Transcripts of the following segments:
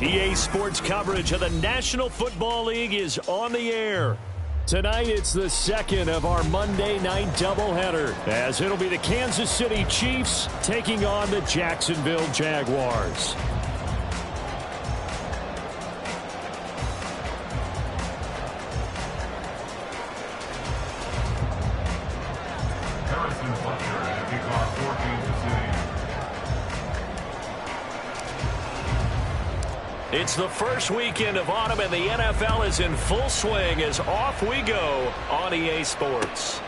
EA Sports coverage of the National Football League is on the air. Tonight, it's the second of our Monday night doubleheader, as it'll be the Kansas City Chiefs taking on the Jacksonville Jaguars. It's the first weekend of autumn, and the NFL is in full swing as off we go on EA Sports.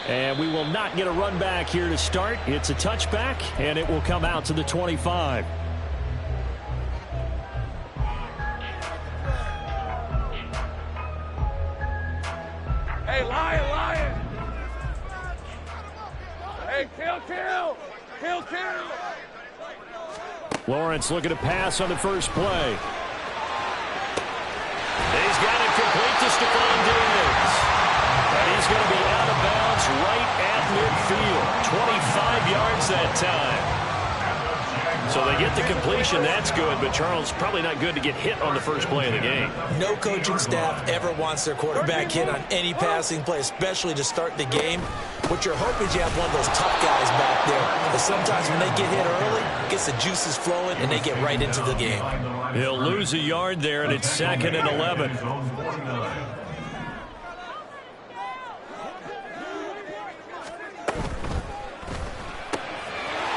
And we will not get a run back here to start. It's a touchback, and it will come out to the 25. Hey, Lion! Hey, kill! Lawrence looking to pass on the first play. He's got it complete to Stephon Diggs. And he's going to be out of bounds right at midfield. 25 yards that time. So they get the completion. That's good, but Charles, probably not good to get hit on the first play of the game. No coaching staff ever wants their quarterback hit on any passing play, especially to start the game. What you're hoping is you have one of those tough guys back there. But sometimes when they get hit early, it gets the juices flowing, and they get right into the game. He'll lose a yard there, and it's 2nd and 11.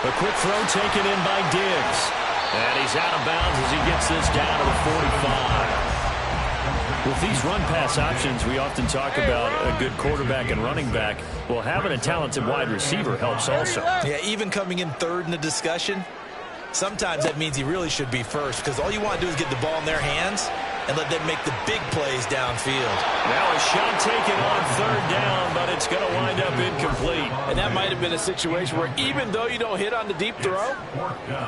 A quick throw taken in by Diggs. And he's out of bounds as he gets this down to the 45. With these run-pass options, we often talk about a good quarterback and running back. Well, having a talented wide receiver helps also. Yeah, even coming in third in the discussion, sometimes that means he really should be first, because all you want to do is get the ball in their hands and let them make the big plays downfield. Now a shot taken on 3rd down, but it's going to wind up incomplete. And that might have been a situation where even though you don't hit on the deep throw,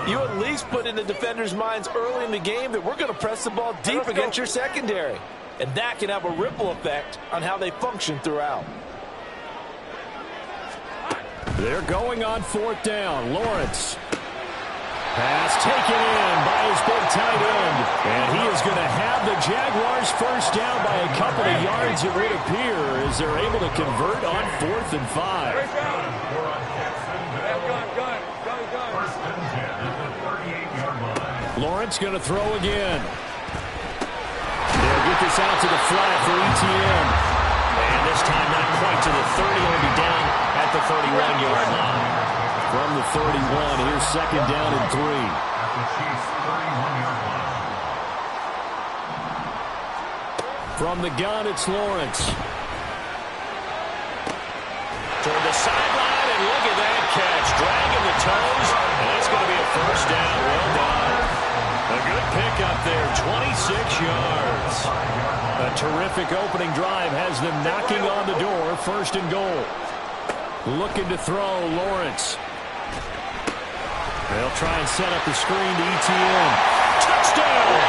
you at least put in the defenders' minds early in the game that we're going to press the ball deep against your secondary. And that can have a ripple effect on how they function throughout. They're going on 4th down. Lawrence. Pass taken in by his big tight end. And he is going to have the Jaguars first down by a couple of yards, it would appear, as they're able to convert on 4th and 5. Lawrence going to throw again. They'll get this out to the flat for ETN. And this time not quite to the 30. He'll be down at the 31-yard line. From the 31, here's 2nd down and 3. From the gun, it's Lawrence. Toward the sideline, and look at that catch. Dragging the toes, and that's going to be a first down. Well done. A good pickup there, 26 yards. A terrific opening drive has them knocking on the door, 1st and goal. Looking to throw, Lawrence. They'll try and set up the screen to ETN. Touchdown!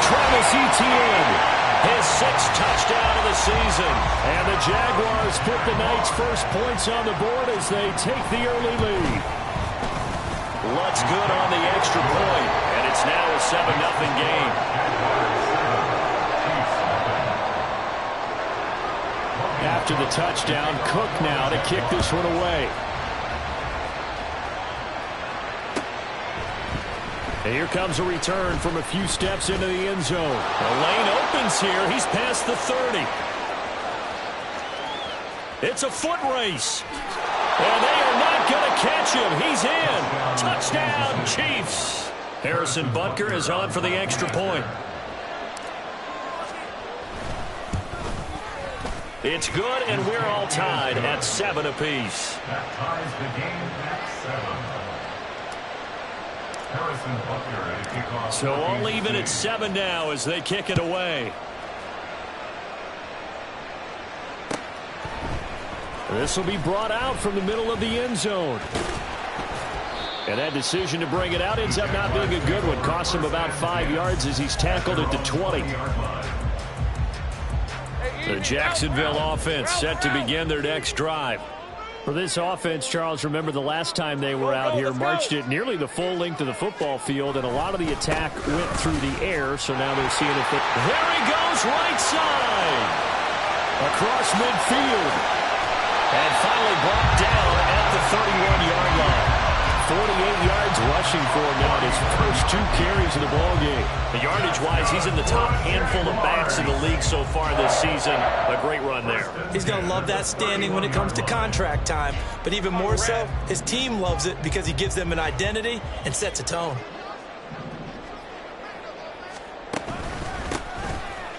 Travis Etienne, his 6th touchdown of the season. And the Jaguars put the night's first points on the board as they take the early lead. Lutz good on the extra point, and it's now a 7-0 game. After the touchdown, Cook now to kick this one away. And here comes a return from a few steps into the end zone. The lane opens here. He's past the 30. It's a foot race. And they are not going to catch him. He's in. Touchdown, Chiefs. Harrison Butker is on for the extra point. It's good, and we're all tied at 7 apiece. That ties the game at 7. So all even at 7 now as they kick it away. This will be brought out from the middle of the end zone. And that decision to bring it out ends up not being a good one. Costs him about 5 yards as he's tackled at the 20. The Jacksonville offense set to begin their next drive. For this offense, Charles, remember the last time they were out here, marched it nearly the full length of the football field, and a lot of the attack went through the air, so now they're seeing if it... There he goes, right side! Across midfield. And finally brought down at the 31-yard line. 48 yards rushing for him now in his first 2 carries of the ballgame. Yardage-wise, he's in the top handful of backs in the league so far this season. A great run there. He's going to love that standing when it comes to contract time. But even more so, his team loves it because he gives them an identity and sets a tone.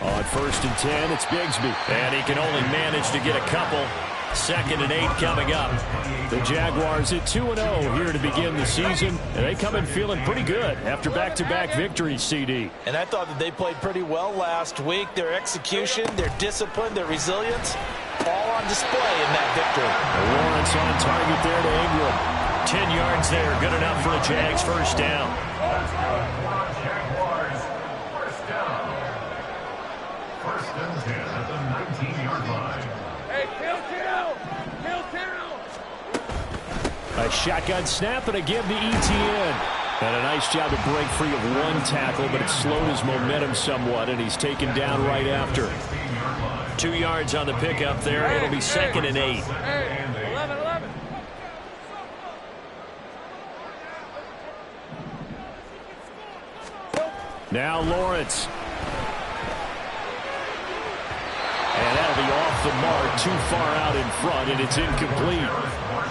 On 1st and 10, it's Bigsby. And he can only manage to get a couple. 2nd and 8 coming up. The Jaguars at 2-0 here to begin the season, and they come in feeling pretty good after back-to-back victories, CD. And I thought that they played pretty well last week. Their execution, their discipline, their resilience, all on display in that victory. Lawrence on target there to Ingram. 10 yards there, good enough for a Jags first down. Jaguars, first down. 1st and 10 at the 19-yard line. A shotgun snap and a give to Etienne. And a nice job to break free of 1 tackle, but it slowed his momentum somewhat, and he's taken down right after. 2 yards on the pickup there. It'll be 2nd and 8. Now Lawrence. And that'll be off the mark, too far out in front, and it's incomplete.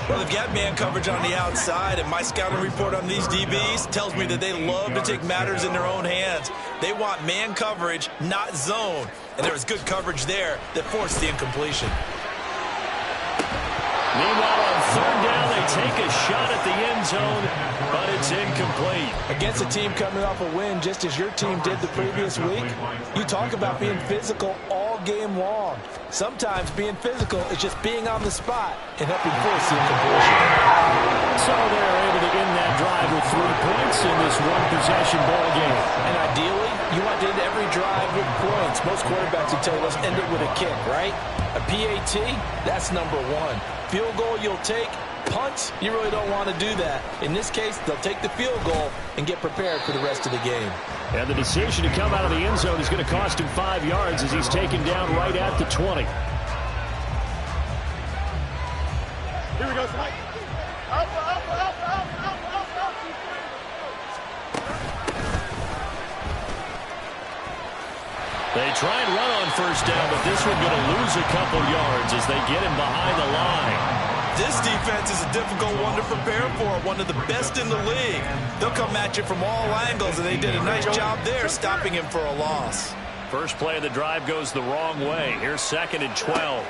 Well, they've got man coverage on the outside, and my scouting report on these DBs tells me that they love to take matters in their own hands. They want man coverage, not zone. And there was good coverage there that forced the incompletion. Meanwhile, on 3rd down, they take a shot at the end zone, but it's incomplete. Against a team coming off a win, just as your team did the previous week, you talk about being physical all game long. Sometimes being physical is just being on the spot and helping force the incompletion. So they're able to end that drive with 3 points in this 1-possession ball game. And ideally, you want to end every drive with points. Most quarterbacks will tell you, let's end it with a kick, right? A PAT, that's number 1. Field goal you'll take. Punts, you really don't want to do that. In this case, they'll take the field goal and get prepared for the rest of the game. And the decision to come out of the end zone is going to cost him 5 yards as he's taken down right at the 20. Here we go, Mike. They try and run on 1st down, but this one going to lose a couple yards as they get him behind the line. This defense is a difficult one to prepare for, one of the best in the league. They'll come at you from all angles, and they did a nice job there stopping him for a loss. First play of the drive goes the wrong way. Here's 2nd and 12.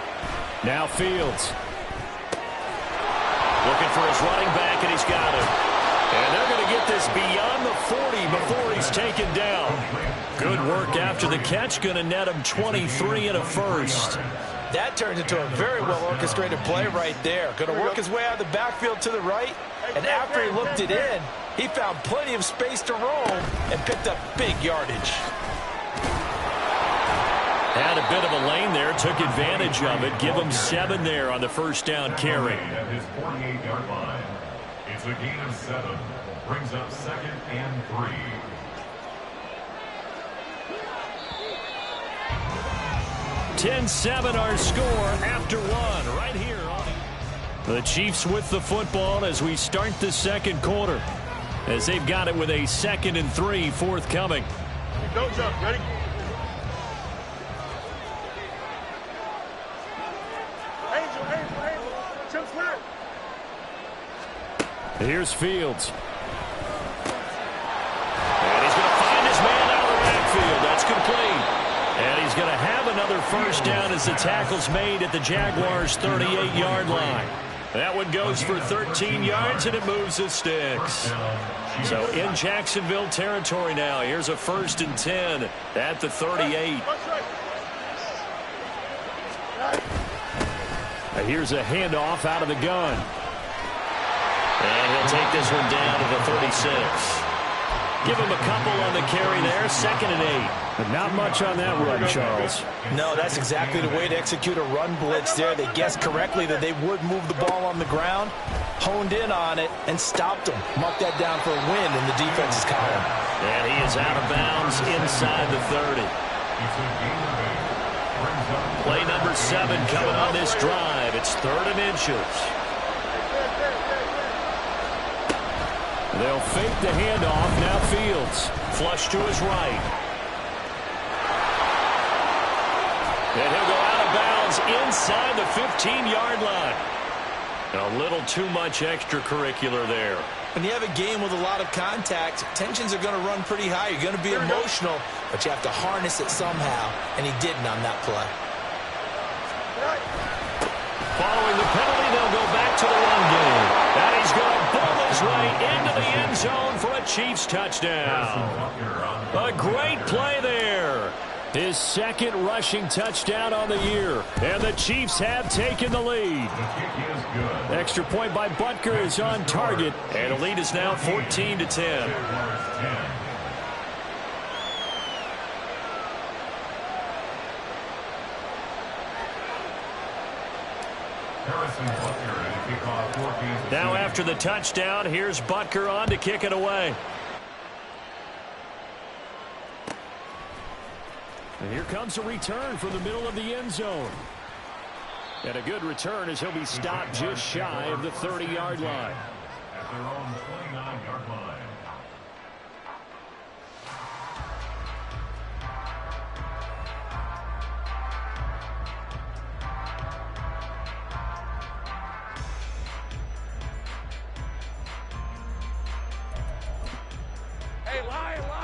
Now Fields. Looking for his running back, and he's got him. And they're going to get this beyond the 40 before he's taken down. Good work after the catch. Going to net him 23 and a first. That turns into a very well-orchestrated play right there. Going to work his way out of the backfield to the right. And after he looked it in, he found plenty of space to roam and picked up big yardage. Had a bit of a lane there, took advantage of it. Give him 7 there on the 1st down carry. At his 48-yard line, it's a gain of 7. Brings up 2nd and 3. (10-7) our score after 1 right here on the Chiefs with the football as we start the 2nd quarter, as they've got it with a 2nd and 3 forthcoming. Don't jump. Ready? Angel. Jump clear. Here's Fields. And he's going to find his man out of the backfield. That's complete. And he's going to have another first down as the tackle's made at the Jaguars' 38-yard line. That one goes for 13 yards, and it moves the sticks. So in Jacksonville territory now. Here's a 1st and 10 at the 38. Here's a handoff out of the gun. And he'll take this one down to the 36. Give him a couple on the carry there, 2nd and 8. But not much on that run, Charles. No, that's exactly the way to execute a run blitz there. They guessed correctly that they would move the ball on the ground, honed in on it, and stopped them. Mark that down for a win in the defense's column. And he is out of bounds inside the 30. Play number 7 coming on this drive. It's 3rd and inches. They'll fake the handoff. Now Fields. Flush to his right. And he'll go out of bounds inside the 15-yard line. A little too much extracurricular there. When you have a game with a lot of contact, tensions are going to run pretty high. You're going to be emotional, but you have to harness it somehow, and he didn't on that play. Following the penalty, they'll go back to the run game. And he's going to bull his way into the end zone for a Chiefs touchdown. A great play there. His 2nd rushing touchdown on the year. And the Chiefs have taken the lead. Extra point by Butker is on target. And the lead is now 14-10. Now after the touchdown, here's Butker on to kick it away. And here comes a return from the middle of the end zone. And a good return as he'll be stopped just shy of the 30-yard line. At their own 29-yard line.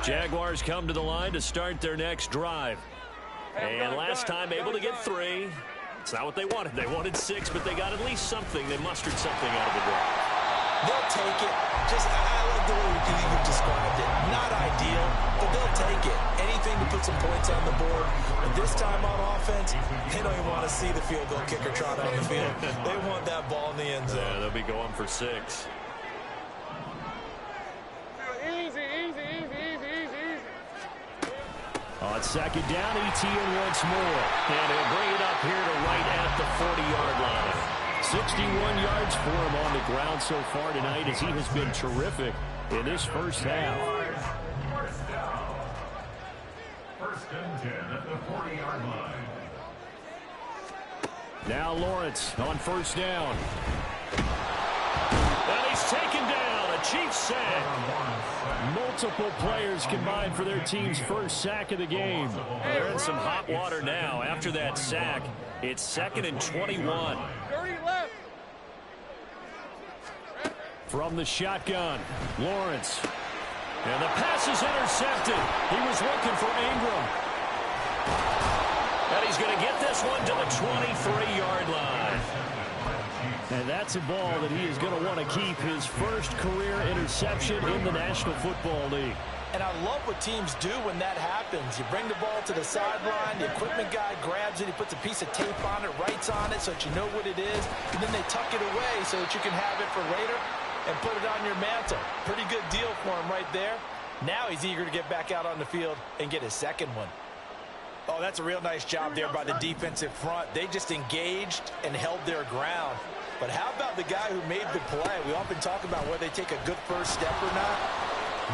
Jaguars come to the line to start their next drive. And last time able to get 3. It's not what they wanted. They wanted 6, but they got at least something. They mustered something out of the drive. They'll take it. I like the way you've described it. Not ideal, but they'll take it. Anything to put some points on the board. But this time on offense, they don't even want to see the field goal kicker trot on the field. They want that ball in the end zone. Yeah, they'll be going for 6. On 2nd down, ETN once more. And he'll bring it up here to right at the 40-yard line. 61 yards for him on the ground so far tonight as he has been terrific in this first half. First and 10 at the 40-yard line. Now Lawrence on 1st down. And he's taken down. A Chiefs sack. Multiple players combined for their team's first sack of the game. They're in some hot water now. After that sack, it's 2nd and 21. From the shotgun, Lawrence. And the pass is intercepted. He was looking for Ingram. And he's going to get this one to the 23-yard line. And that's a ball that he is going to want to keep, his first career interception in the National Football League. And I love what teams do when that happens. You bring the ball to the sideline, the equipment guy grabs it, he puts a piece of tape on it, writes on it so that you know what it is, and then they tuck it away so that you can have it for later and put it on your mantle. Pretty good deal for him right there. Now he's eager to get back out on the field and get his 2nd one. Oh, that's a real nice job there by the defensive front. They just engaged and held their ground. But how about the guy who made the play? We often talk about whether they take a good first step or not.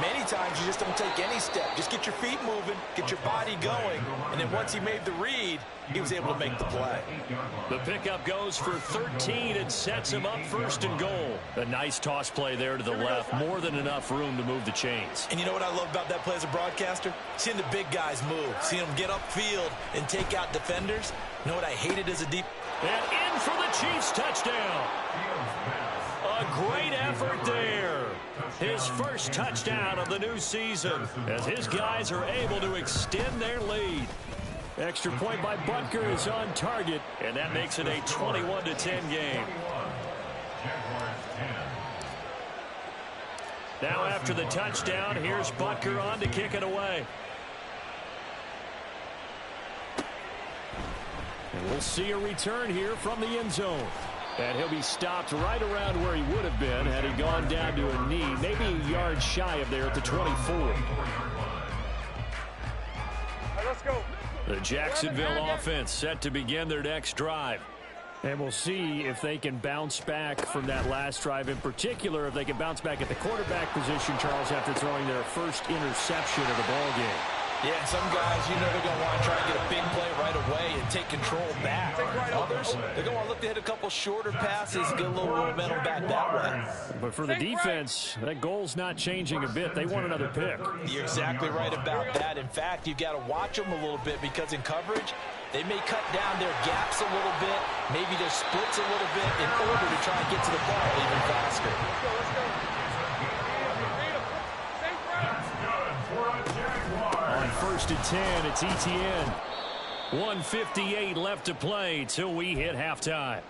Many times you just don't take any step. Just get your feet moving, get your body going, and then once he made the read, he was able to make the play. The pickup goes for 13 and sets him up 1st and goal. A nice toss play there to the left. More than enough room to move the chains. And you know what I love about that play as a broadcaster? Seeing the big guys move, seeing them get upfield and take out defenders. You know what I hated as a deep... And in for the Chiefs touchdown. A great effort there. His first touchdown of the new season as his guys are able to extend their lead. Extra point by Butker is on target, and that makes it a 21-10 game. Now after the touchdown, here's Butker on to kick it away. And we'll see a return here from the end zone. And he'll be stopped right around where he would have been had he gone down to a knee, maybe a yard shy of there at the 24. Let's go. The Jacksonville offense set to begin their next drive. And we'll see if they can bounce back from that last drive. In particular, if they can bounce back at the quarterback position, Charles, after throwing their first interception of the ball game. Yeah, and some guys, you know, they're going to want to try and get a big play right away and take control back. Others, they're going to want to look to hit a couple shorter passes and get a little momentum back that way. But for the defense, that goal's not changing a bit. They want another pick. You're exactly right about that. In fact, you've got to watch them a little bit because in coverage, they may cut down their gaps a little bit, maybe their splits a little bit in order to try and get to the ball even faster. Let's go. On 1st and 10, it's Etienne. 1:58 left to play till we hit halftime.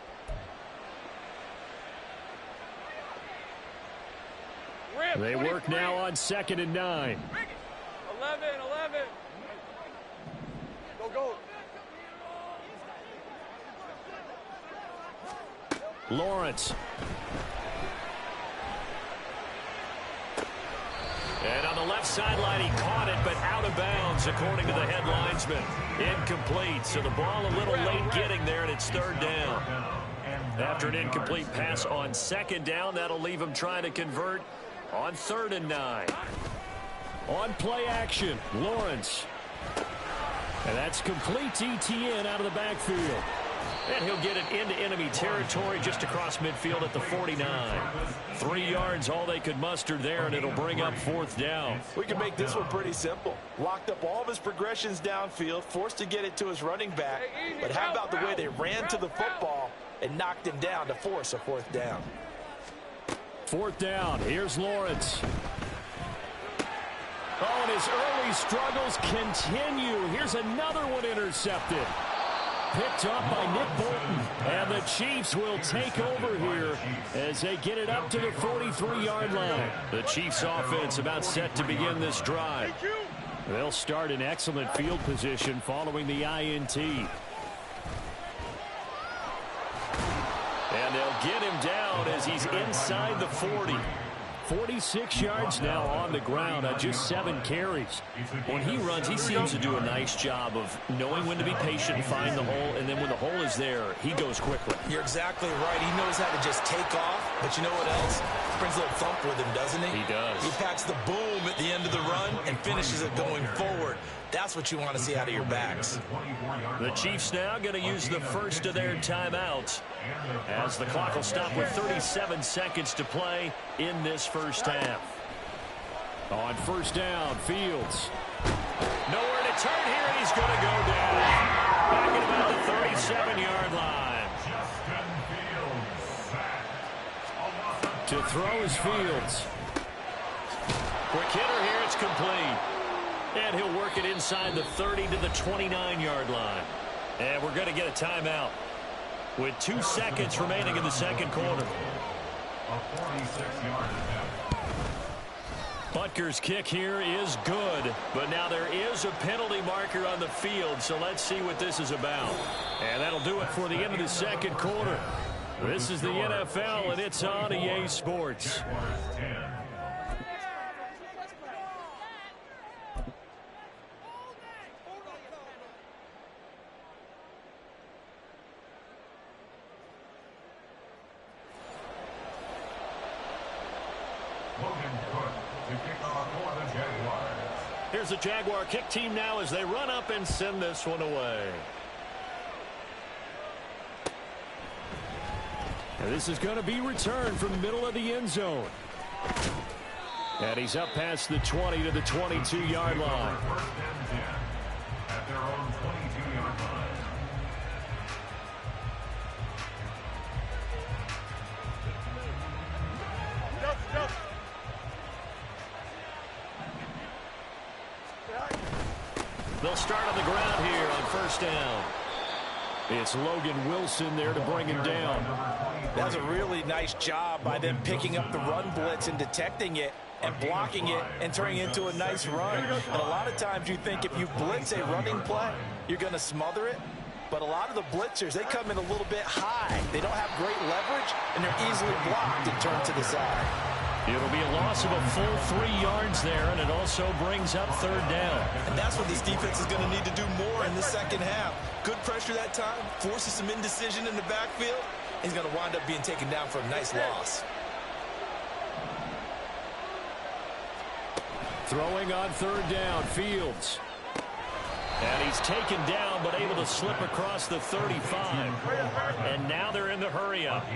They work now on 2nd and 9. 11. Go. Lawrence. And on the left sideline, he caught it, but out of bounds, according to the head linesman. Incomplete, so the ball a little late getting there, and it's 3rd down. After an incomplete pass on 2nd down, that'll leave him trying to convert on 3rd and 9. On play action, Lawrence. And that's complete to Etienne out of the backfield. And he'll get it into enemy territory just across midfield at the 49. 3 yards, all they could muster there, and it'll bring up 4th down. We can make this one pretty simple. Locked up all of his progressions downfield, forced to get it to his running back. But how about the way they ran to the football and knocked him down to force a 4th down? 4th down. Here's Lawrence. Oh, and his early struggles continue. Here's another one intercepted. Picked up by Nick Bolton. And the Chiefs will take over here as they get it up to the 43-yard line. The Chiefs offense about set to begin this drive. They'll start in excellent field position following the INT. And they'll get him down as he's inside the 40. 46 yards now on the ground on just 7 carries. When he runs, he seems to do a nice job of knowing when to be patient and find the hole, and then when the hole is there, he goes quickly. You're exactly right. He knows how to just take off, but you know what else? Brings a little thump with him, doesn't he? He does. He packs the boom at the end of the run and finishes it going forward. That's what you want to see out of your backs. The Chiefs now going to use the first of their timeouts as the clock will stop with 37 seconds to play in this first half. On 1st down, Fields. Nowhere to turn here, and he's going to go down. Back at about the 37-yard line. To throw is Fields. Quick hitter here, it's complete. And he'll work it inside the 30 to the 29-yard line. And we're going to get a timeout with 2 seconds remaining in the 2nd quarter. Butker's kick here is good, but now there is a penalty marker on the field, so let's see what this is about. And that'll do it for the end of the 2nd quarter. This is the NFL, and it's on EA Sports. Here's the Jaguar kick team now as they run up and send this one away. And this is going to be returned from the middle of the end zone. And he's up past the 20 to the 22-yard line. At their own 22-yard line. They'll start on the ground here on 1st down. It's Logan Wilson there to bring him down. That's a really nice job by them picking up the run blitz and detecting it and blocking it and turning it into a nice run. And a lot of times you think if you blitz a running play, you're going to smother it. But a lot of the blitzers, they come in a little bit high. They don't have great leverage, and they're easily blocked and turned to the side. It'll be a loss of a full 3 yards there, and it also brings up 3rd down. And that's what this defense is going to need to do more in the second half. Good pressure that time, forces some indecision in the backfield. He's going to wind up being taken down for a nice loss. Throwing on 3rd down, Fields. And he's taken down, but able to slip across the 35. And now they're in the hurry-up.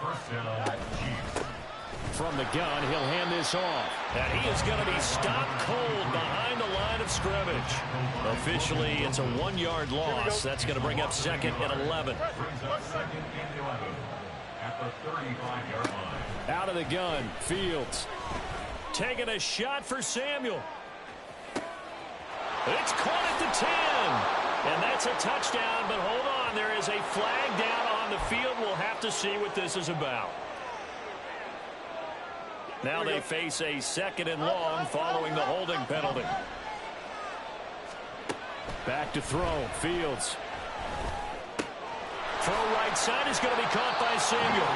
First down, Chiefs. From the gun, he'll hand this off. And he is going to be stopped cold behind the line of scrimmage. Officially, it's a 1-yard loss. That's going to bring up 2nd and 11. Brings up 2nd and 11 at the 35-yard line. Out of the gun, Fields. Taking a shot for Samuel. It's caught at the 10. And that's a touchdown, but hold on. There is a flag down on the field. We'll have to see what this is about. Now they face a 2nd and long following the holding penalty. Back to throw, Fields. Throw right side is going to be caught by Samuel.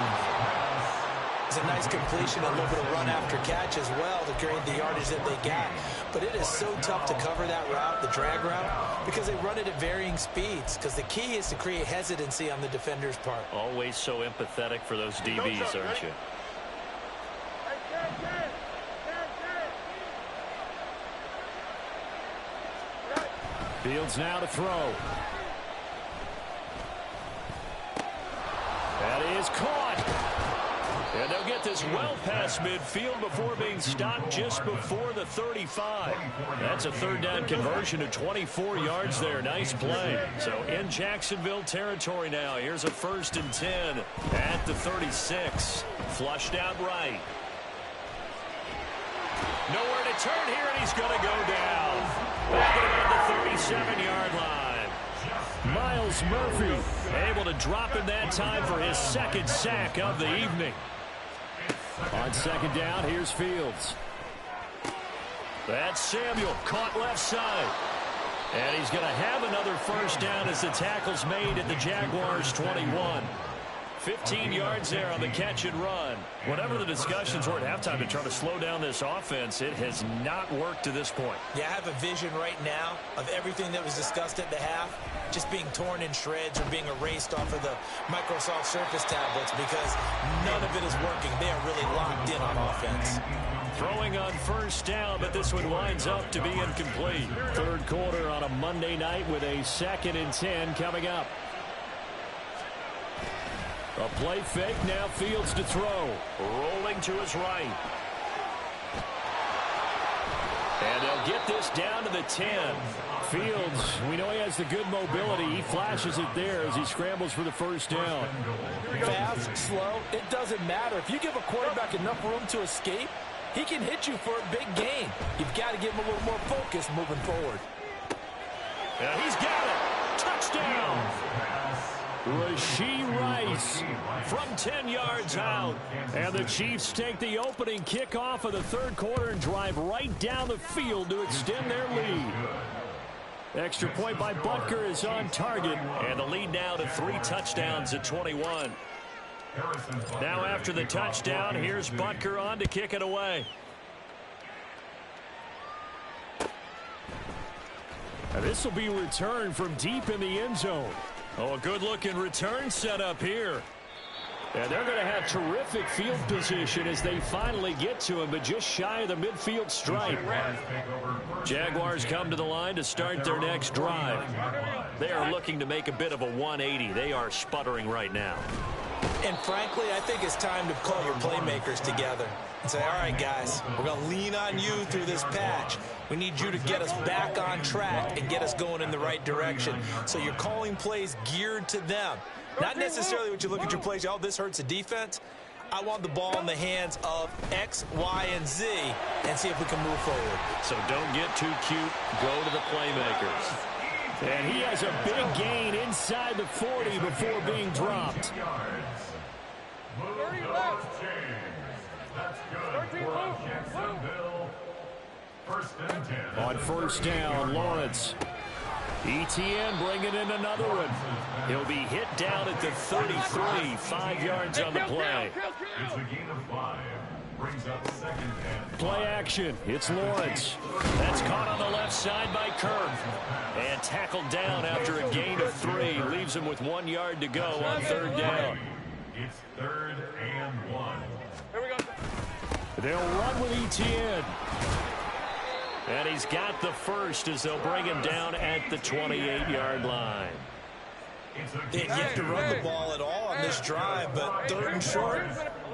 It's a nice completion, a little bit of run after catch as well to create the yardage that they got. But it is so tough to cover that route, the drag route, because they run it at varying speeds. Because the key is to create hesitancy on the defender's part. Always so empathetic for those DBs, aren't you? Fields now to throw. That is caught. And they'll get this well past midfield before being stopped just before the 35. That's a 3rd down conversion of 24 yards there. Nice play. So in Jacksonville territory now. Here's a 1st and 10 at the 36. Flushed out right. Nowhere to turn here, and he's going to go down. Back at about the 37-yard line. Miles Murphy able to drop in that time for his 2nd sack of the evening. On 2nd down, here's Fields. That's Samuel, caught left side. And he's going to have another 1st down as the tackle's made at the Jaguars' 21. 15 yards there on the catch and run. Whatever the discussions were at halftime to try to slow down this offense, it has not worked to this point. Yeah, I have a vision right now of everything that was discussed at the half just being torn in shreds or being erased off of the Microsoft Surface tablets because none of it is working. They are really locked in on offense. Throwing on 1st down, but this one winds up to be incomplete. 3rd quarter on a Monday night with a 2nd and 10 coming up. A play fake, now Fields to throw. Rolling to his right. And they'll get this down to the 10. Fields, we know he has the good mobility. He flashes it there as he scrambles for the 1st down. Fast, slow, it doesn't matter. If you give a quarterback enough room to escape, he can hit you for a big gain. You've got to give him a little more focus moving forward. And he's got it. Touchdown. Rashee Rice from 10 yards out. And the Chiefs take the opening kickoff of the 3rd quarter and drive right down the field to extend their lead. Extra point by Butker is on target. And the lead now to 3 touchdowns at 21. Now after the touchdown, here's Butker on to kick it away. And this will be returned from deep in the end zone. Oh, a good-looking return set up here. And they're going to have terrific field position as they finally get to him, but just shy of the midfield stripe. Jaguars come to the line to start their next drive. They are looking to make a bit of a 180. They are sputtering right now. And frankly, I think it's time to call your playmakers together and say, all right, guys, we're going to lean on you through this patch. We need you to get us back on track and get us going in the right direction. So you're calling plays geared to them. Not necessarily what you look at your plays, oh, this hurts the defense. I want the ball in the hands of X, Y, and Z and see if we can move forward. So don't get too cute. Go to the playmakers. And he has a big gain inside the 40 before being dropped. 30 left. That's good for Jacksonville. 1st and 10. On 1st down, Lawrence. ETN bringing in another one. He'll be hit down at the 33, 5 yards on the play. It's a gain of 5. Brings up second and Play action. It's Lawrence. That's caught on the left side by Kirk. And tackled down after a gain of 3. Leaves him with 1 yard to go on third down. It's 3rd and 1. Here we go. They'll run with ETN. And he's got the first as they'll bring him down at the 28-yard line. Didn't get to run the ball at all on this drive, but 3rd and short,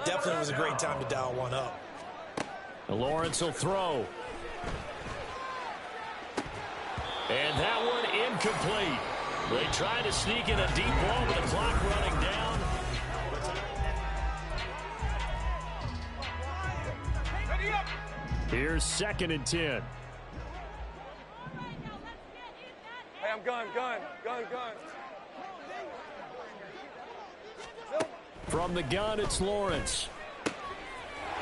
definitely was a great time to dial one up. Lawrence will throw. And that one incomplete. They try to sneak in a deep ball with the clock running down. Here's 2nd and 10. Hey, I'm gun. From the gun, it's Lawrence.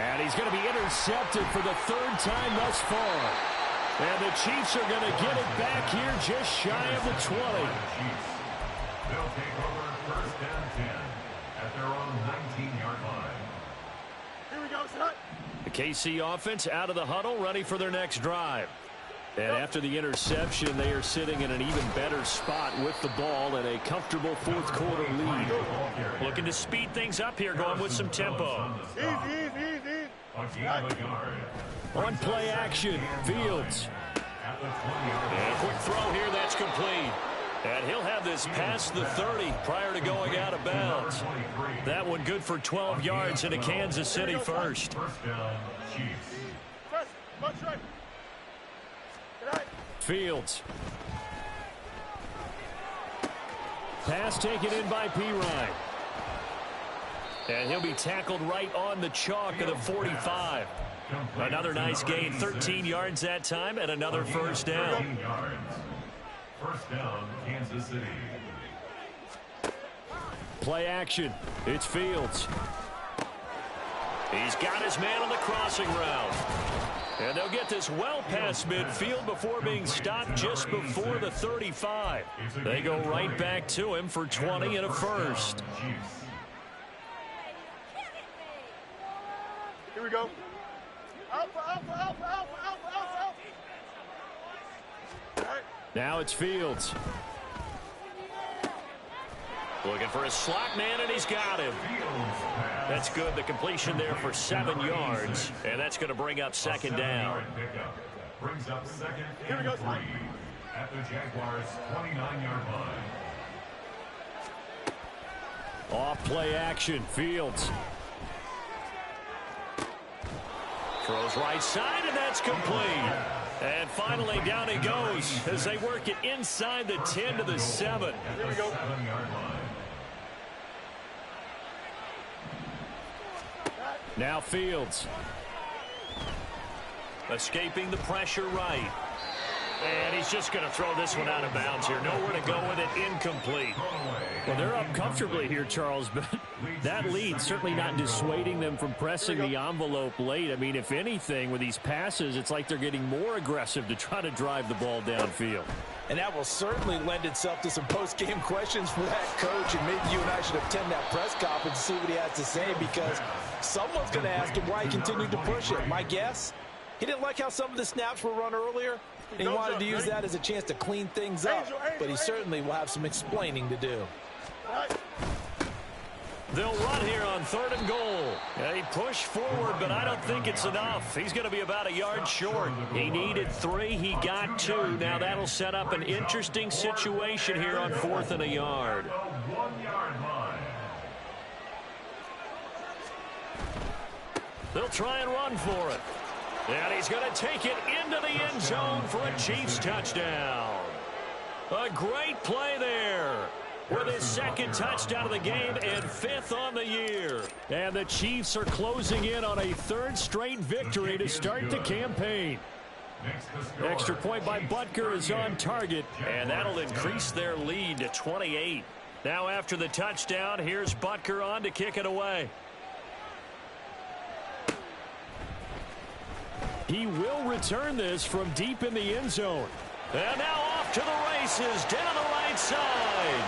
And he's going to be intercepted for the 3rd time thus far. And the Chiefs are going to get it back here just shy of the 20. They'll take over 1st and 10 at their own 19-yard line. Here we go, son. The KC offense out of the huddle, ready for their next drive. And after the interception, they are sitting in an even better spot with the ball and a comfortable 4th quarter lead. Looking to speed things up here, going with some tempo. Easy. On play action, Fields. And a quick throw here, that's complete. And he'll have this past the 30 prior to going out of bounds. That one good for 12 yards into Kansas City first. Fields. Pass taken in by Pirine. And he'll be tackled right on the chalk of the 45. Another nice gain, 13 yards that time, and another first down. First down, Kansas City. Play action. It's Fields. He's got his man on the crossing route. And they'll get this well past midfield before being stopped just before the 35. They go right back to him for 20 and a first. Here we go. Alpha. Now it's Fields. Looking for his slot man, and he's got him. That's good. The completion there for 7 yards, and that's going to bring up second down. Brings up second and 3 at the Jaguars' 29-yard line. Off play action, Fields. Throws right side, and that's complete. And finally, down he goes as they work it inside the 10 to the 7. Here we go. 7-yard line. Now Fields. Escaping the pressure right. And he's just going to throw this one out of bounds here. Nowhere to go with it. Incomplete. Well, they're up comfortably here, Charles, but that lead certainly not dissuading them from pressing the envelope late. I mean, if anything, with these passes, it's like they're getting more aggressive to try to drive the ball downfield. And that will certainly lend itself to some post-game questions for that coach, and maybe you and I should attend that press conference and see what he has to say, because someone's going to ask him why he continued to push it. My guess, he didn't like how some of the snaps were run earlier, and he wanted to use that as a chance to clean things up, but he certainly will have some explaining to do. They'll run here on 3rd and goal. They push forward, but I don't think it's enough. He's going to be about a yard short. He needed 3. He got 2. Now that'll set up an interesting situation here on 4th and a yard. 1-yard line. They'll try and run for it. And he's going to take it into the end zone for a Chiefs touchdown. A great play there. With his 2nd touchdown of the game and 5th on the year. And the Chiefs are closing in on a 3rd straight victory to start the campaign. Extra point by Butker is on target, and that'll increase their lead to 28. Now after the touchdown, here's Butker on to kick it away. He will return this from deep in the end zone. And now off to the races down the right side.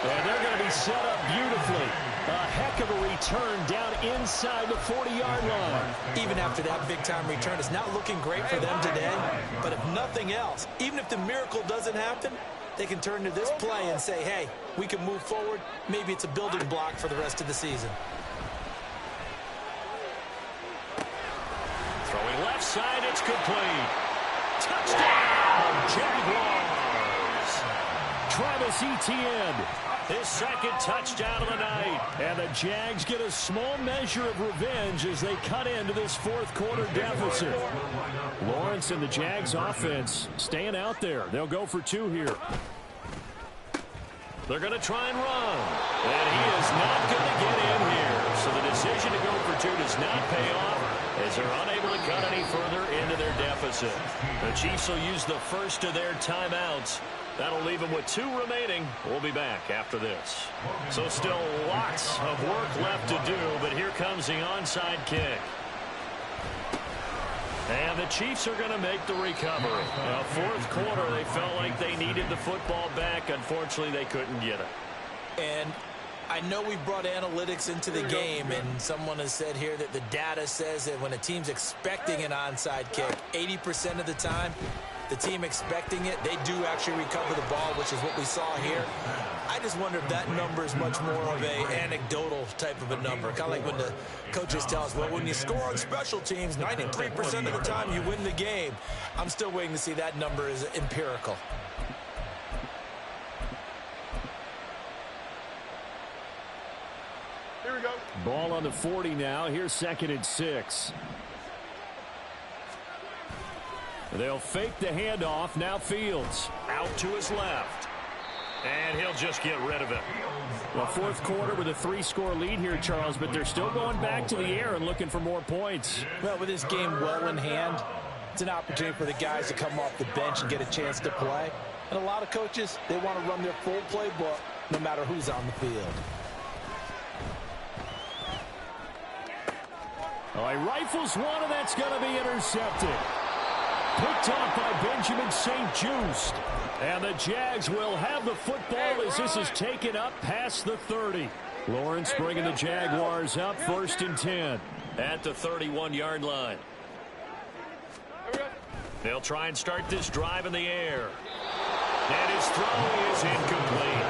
And they're going to be set up beautifully. A heck of a return down inside the 40-yard line. Even after that big-time return, it's not looking great for them today. But if nothing else, even if the miracle doesn't happen, they can turn to this play and say, hey, we can move forward. Maybe it's a building block for the rest of the season. Throwing left side, it's complete. Touchdown, Jaguars. Travis Etienne, his second touchdown of the night. And the Jags get a small measure of revenge as they cut into this fourth quarter deficit. Lawrence and the Jags offense staying out there. They'll go for two here. They're going to try and run. And he is not going to get in here. So the decision to go for two does not pay off as they're unable to cut any further into their deficit. The Chiefs will use the first of their timeouts. That'll leave them with two remaining. We'll be back after this. So still lots of work left to do, but here comes the onside kick. And the Chiefs are going to make the recovery. Fourth quarter, they felt like they needed the football back. Unfortunately, they couldn't get it. And I know we've brought analytics into the game, and someone has said here that the data says that when a team's expecting an onside kick, 80% of the time, the team expecting it, they do actually recover the ball, which is what we saw here. I just wonder if that number is much more of a anecdotal type of a number. Kind of like when the coaches tell us, well, when you score on special teams, 93% of the time you win the game. I'm still waiting to see that number is empirical. Here we go. Ball on the 40 now. Here's 2nd and 6. They'll fake the handoff. Now Fields out to his left. And he'll just get rid of it. Well, fourth quarter with a 3-score lead here, Charles, but they're still going back to the air and looking for more points. Well, with this game well in hand, it's an opportunity for the guys to come off the bench and get a chance to play. And a lot of coaches, they want to run their full playbook no matter who's on the field. Oh, he rifles one, and that's going to be intercepted. Picked off by Benjamin St-Juste. And the Jags will have the football as this is taken up past the 30. Lawrence bringing the Jaguars up 1st and 10 at the 31-yard line. They'll try and start this drive in the air. And his throw is incomplete.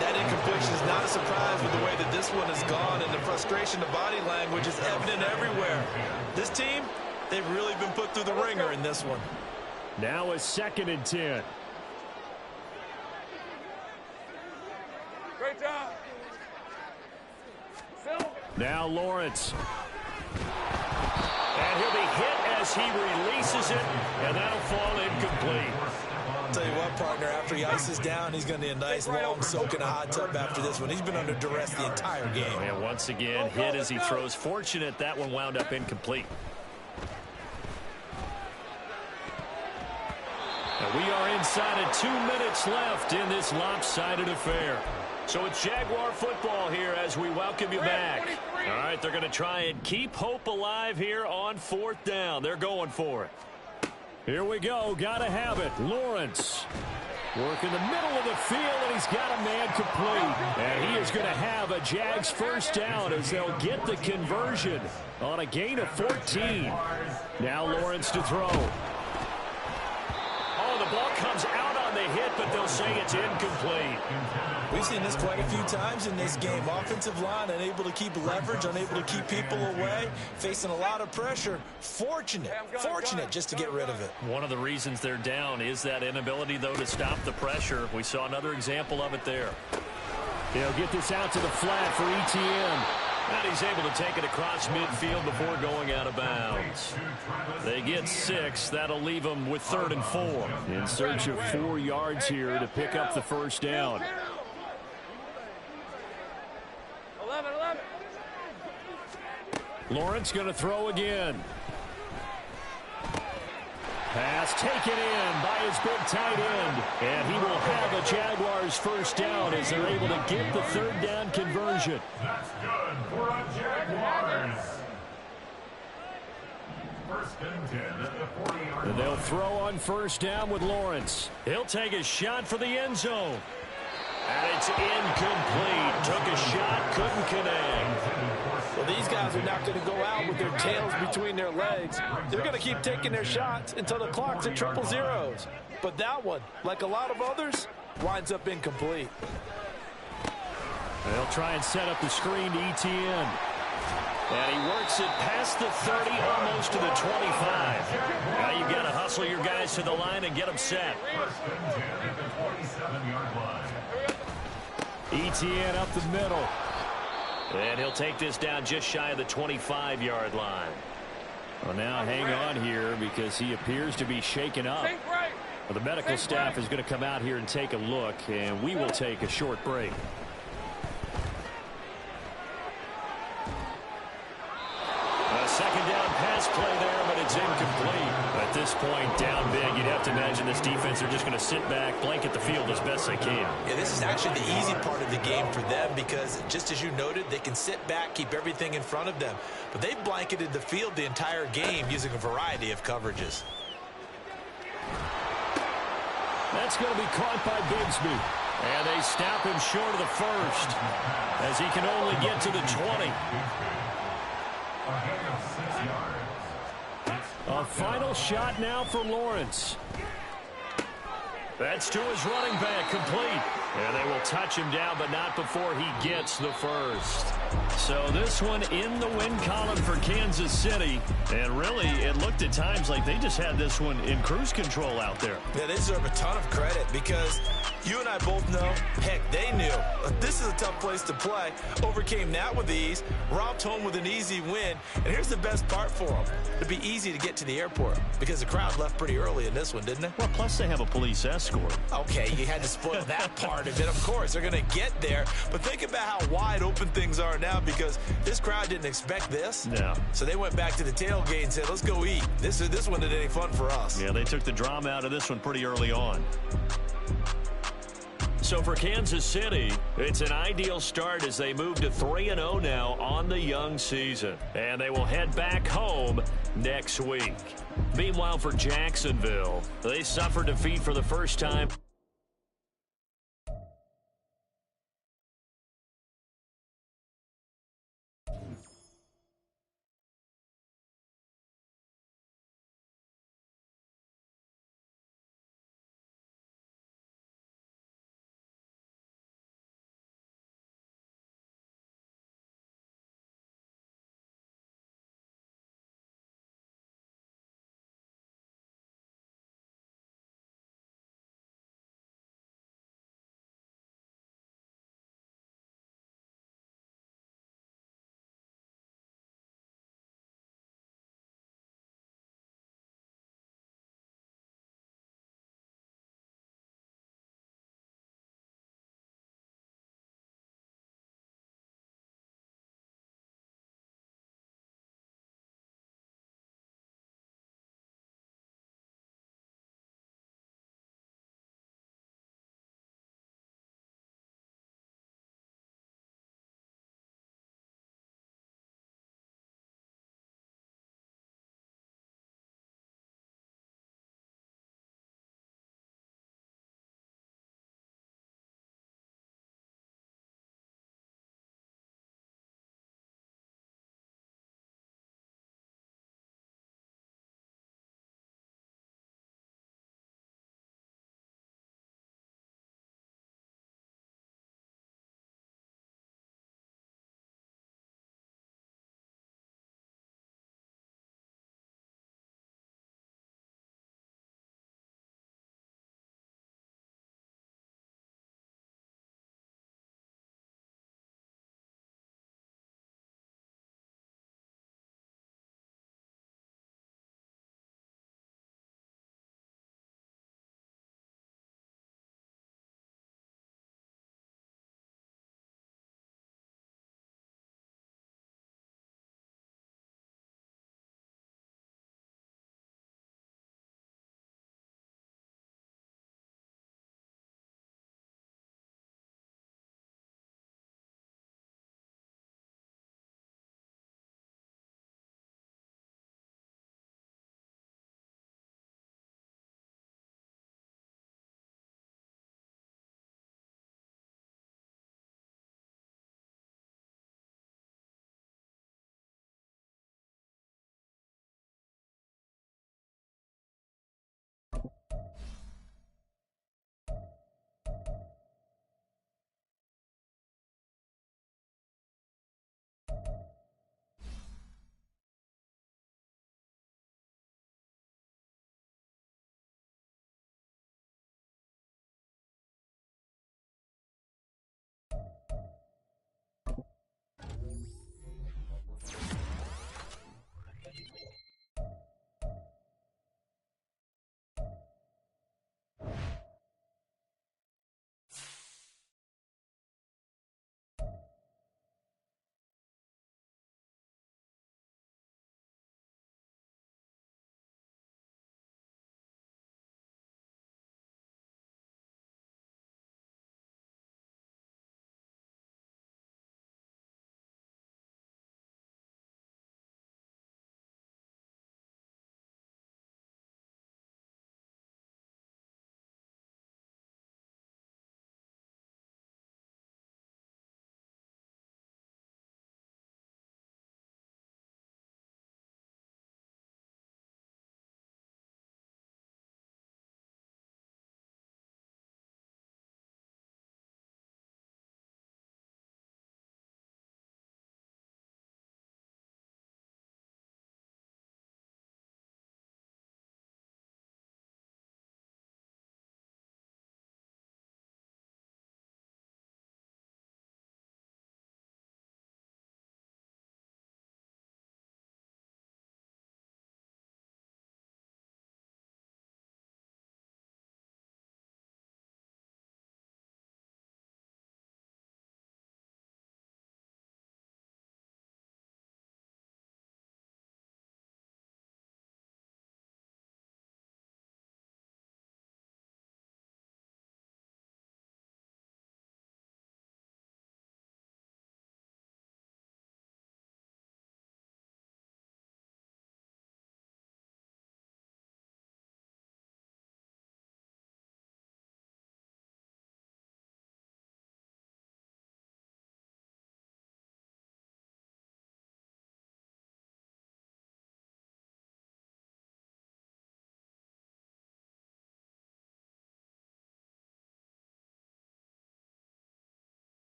That incompletion is not a surprise with the way that this one has gone, and the frustration, the body language is evident everywhere. This team, they've really been put through the ringer in this one. Now a 2nd and 10. Great job. Now Lawrence. And he'll be hit as he releases it, and that'll fall incomplete. I'll tell you what, partner, after he ices down, he's going to need a nice long soak in a hot tub after this one. He's been under duress the entire game. And once again, hit as he throws. Fortunate that one wound up incomplete. And we are inside of 2 minutes left in this lopsided affair. So it's Jaguar football here as we welcome you back. All right, they're going to try and keep hope alive here on 4th down. They're going for it. Here we go. Got to have it. Lawrence. Work in the middle of the field, and he's got a man complete. And he is going to have a Jags first down as they'll get the conversion on a gain of 14. Now Lawrence to throw. Oh, the ball comes out on the hit, but they'll say it's incomplete. We've seen this quite a few times in this game. Offensive line unable to keep leverage, unable to keep people away, facing a lot of pressure. Fortunate just to get rid of it. One of the reasons they're down is that inability, though, to stop the pressure. We saw another example of it there. They'll get this out to the flat for Etienne. And he's able to take it across midfield before going out of bounds. They get 6. That'll leave them with 3rd and 4. In search of 4 yards here to pick up the first down. 11. Lawrence going to throw again. Pass taken in by his big tight end. And he will have a Jaguars first down as they're able to get the 3rd down conversion. That's good for a Jaguars. First and 10 at the 40-yard And they'll line. throw on first down with Lawrence. He'll take a shot for the end zone. And it's incomplete. Took a shot, couldn't connect. Well, these guys are not going to go out with their tails between their legs. They're going to keep taking their shots until the clock's at triple zeros. But that one, like a lot of others, winds up incomplete. They'll try and set up the screen to ETN. And he works it past the 30, almost to the 25. Now you've got to hustle your guys to the line and get them set. First and 10 at the 27-yard line. ETN up the middle. And he'll take this down just shy of the 25-yard line. Well, now hang on here because he appears to be shaken up. Well, the medical staff is going to come out here and take a look, and we will take a short break. A second down pass play there, but it's incomplete. At this point, down big, you'd have to imagine this defense are just going to sit back, blanket the field as best they can. Yeah, this is actually the easy part of the game for them because, just as you noted, they can sit back, keep everything in front of them. But they've blanketed the field the entire game using a variety of coverages. That's going to be caught by Bigsby. And they snap him short of the first as he can only get to the 20. A final shot now for Lawrence. That's to his running back, complete. And they will touch him down, but not before he gets the first. So this one in the win column for Kansas City. And really, it looked at times like they just had this one in cruise control out there. Yeah, they deserve a ton of credit because you and I both know, heck, they knew this is a tough place to play. Overcame that with ease, romped home with an easy win. And here's the best part for them. It'd be easy to get to the airport because the crowd left pretty early in this one, didn't it? Well, plus they have a police escort. Okay, you had to spoil that part of it. Of course, they're going to get there. But think about how wide open things are now because this crowd didn't expect this. Yeah. So they went back to the tailgate and said, let's go eat. This one isn't any fun for us. Yeah, they took the drama out of this one pretty early on. So for Kansas City, it's an ideal start as they move to 3-0 now on the young season. And they will head back home next week. Meanwhile, for Jacksonville, they suffered defeat for the first time.